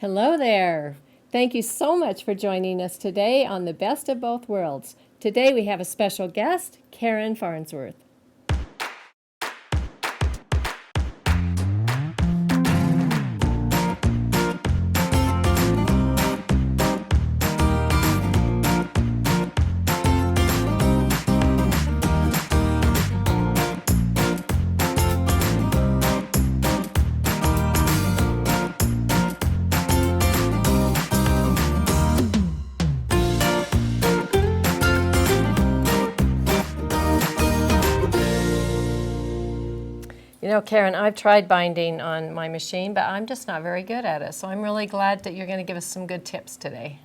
Hello there. Thank you so much for joining us today on The Best of Both Worlds. Today we have a special guest, Karen Farnsworth. You know, Karen, I've tried binding on my machine, but I'm just not very good at it. So I'm really glad that you're going to give us some good tips today.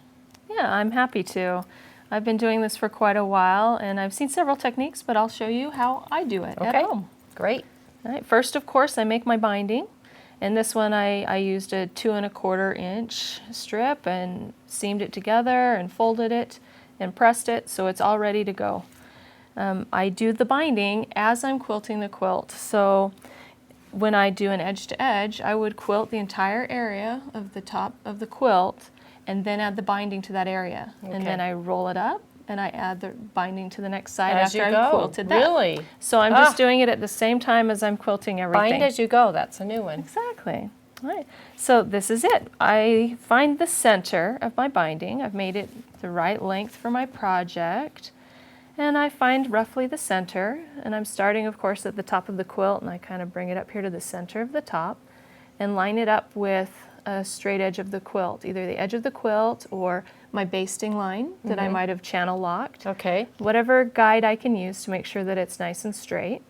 Yeah, I'm happy to. I've been doing this for quite a while, and I've seen several techniques, but I'll show you how I do it at home. Great. All right, first, of course, I make my binding. And this one, I used a 2 1/4 inch strip and seamed it together and folded it and pressed it so it's all ready to go. I do the binding as I'm quilting the quilt. So when I do an edge to edge, I would quilt the entire area of the top of the quilt and then add the binding to that area. Okay. And then I roll it up and I add the binding to the next side As after you I've go. quilted that. Really? So I'm just doing it at the same time as I'm quilting everything. Bind as you go. That's a new one. Exactly. All right. So this is it. I find the center of my binding. I've made it the right length for my project. And I find roughly the center, and I'm starting, of course, at the top of the quilt, and I kind of bring it up here to the center of the top and line it up with a straight edge of the quilt, either the edge of the quilt or my basting line that I might have channel locked. Okay. Whatever guide I can use to make sure that it's nice and straight.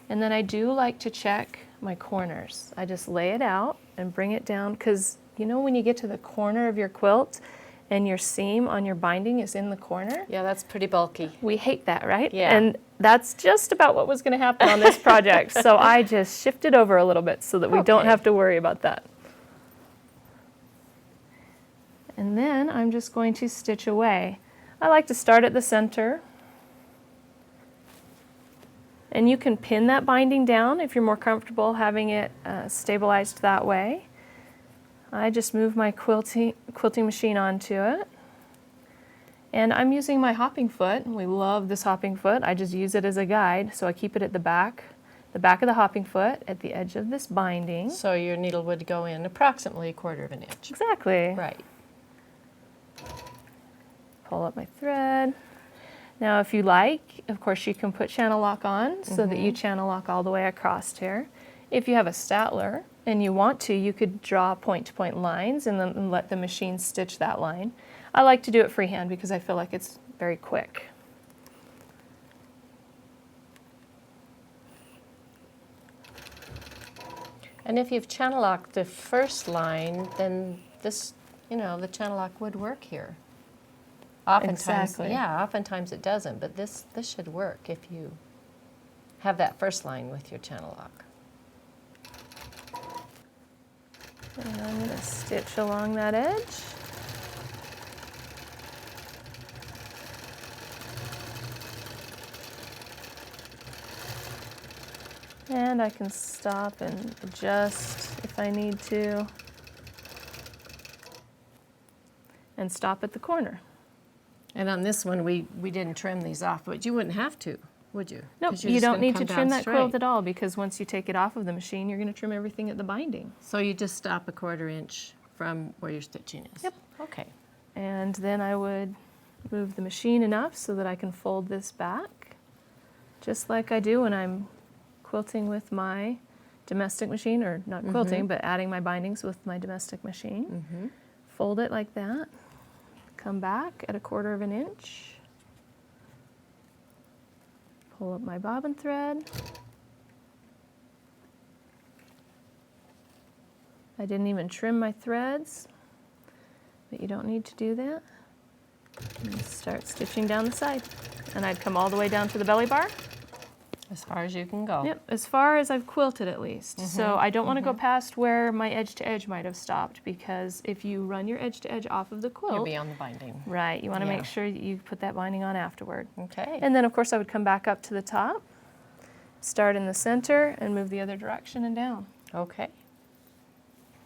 And then I do like to check my corners. I just lay it out and bring it down, because you know when you get to the corner of your quilt, and your seam on your binding is in the corner. Yeah, that's pretty bulky. We hate that, right? Yeah. And that's just about what was going to happen on this project. So I just shifted over a little bit so that we don't have to worry about that. And then I'm just going to stitch away. I like to start at the center. And you can pin that binding down if you're more comfortable having it stabilized that way. I just move my quilting machine onto it. And I'm using my hopping foot. We love this hopping foot. I just use it as a guide, so I keep it at the back of the hopping foot at the edge of this binding. So your needle would go in approximately 1/4 inch. Exactly. Right. Pull up my thread. Now if you like, of course you can put channel lock on so that you channel lock all the way across here. If you have a statler and you want to, you could draw point-to-point lines and then let the machine stitch that line. I like to do it freehand because I feel like it's very quick. And if you've channel locked the first line, then this, you know, the channel lock would work here. Oftentimes, Exactly. yeah, oftentimes it doesn't, but this should work if you have that first line with your channel lock. And I'm going to stitch along that edge. And I can stop and adjust if I need to. And stop at the corner. And on this one, we didn't trim these off, but you wouldn't have to, would you? Nope, 'Cause you're you just don't gonna need come to trim down that quilt straight. at all, because once you take it off of the machine, you're going to trim everything at the binding. So you just stop 1/4 inch from where your stitching is. Yep. Okay. And then I would move the machine enough so that I can fold this back, just like I do when I'm quilting with my domestic machine, or not quilting, but adding my bindings with my domestic machine. Fold it like that, come back at 1/4 inch, pull up my bobbin thread. I didn't even trim my threads, but you don't need to do that. And start stitching down the side. And I'd come all the way down to the belly bar. As far as you can go. Yep, as far as I've quilted at least. So I don't want to go past where my edge to edge might have stopped, because if you run your edge to edge off of the quilt, You'll be on the binding. right, you want to Yeah. make sure you put that binding on afterward. Okay. And then of course I would come back up to the top, start in the center, and move the other direction and down. Okay.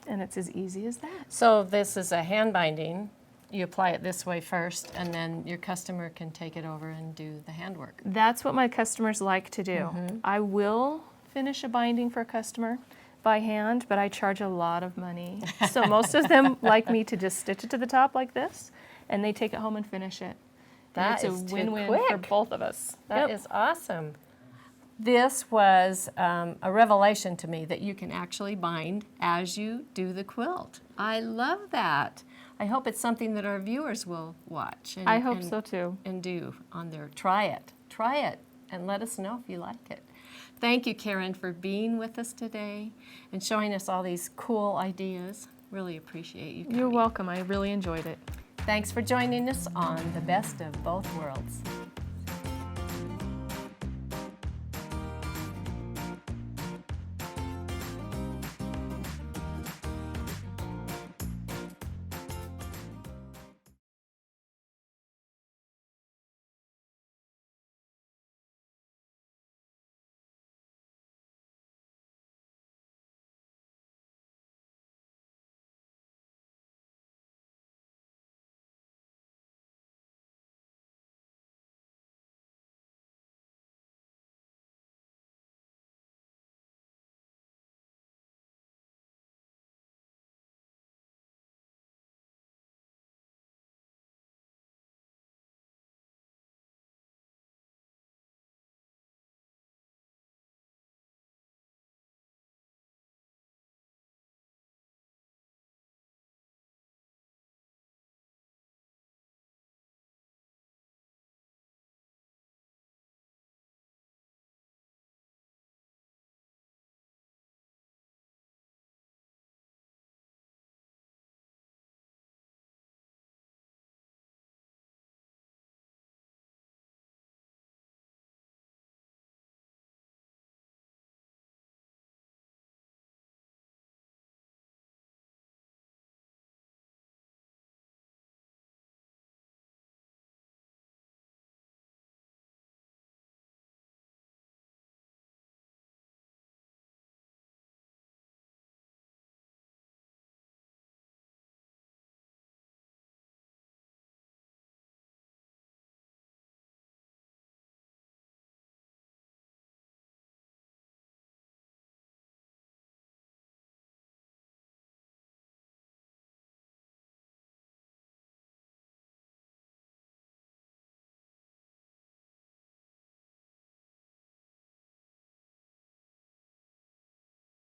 And it's as easy as that. So this is a hand binding. You apply it this way first, and then your customer can take it over and do the handwork. That's what my customers like to do. I will finish a binding for a customer by hand, but I charge a lot of money. So most of them like me to just stitch it to the top like this, and they take it home and finish it. That and is it's too a win-win for quick. both of us. That is awesome. This was a revelation to me that you can actually bind as you do the quilt. I love that. I hope it's something that our viewers will watch. I hope so too. And do on their, try it, and let us know if you like it. Thank you, Karen, for being with us today and showing us all these cool ideas. Really appreciate you coming. You're welcome. I really enjoyed it. Thanks for joining us on The Best of Both Worlds.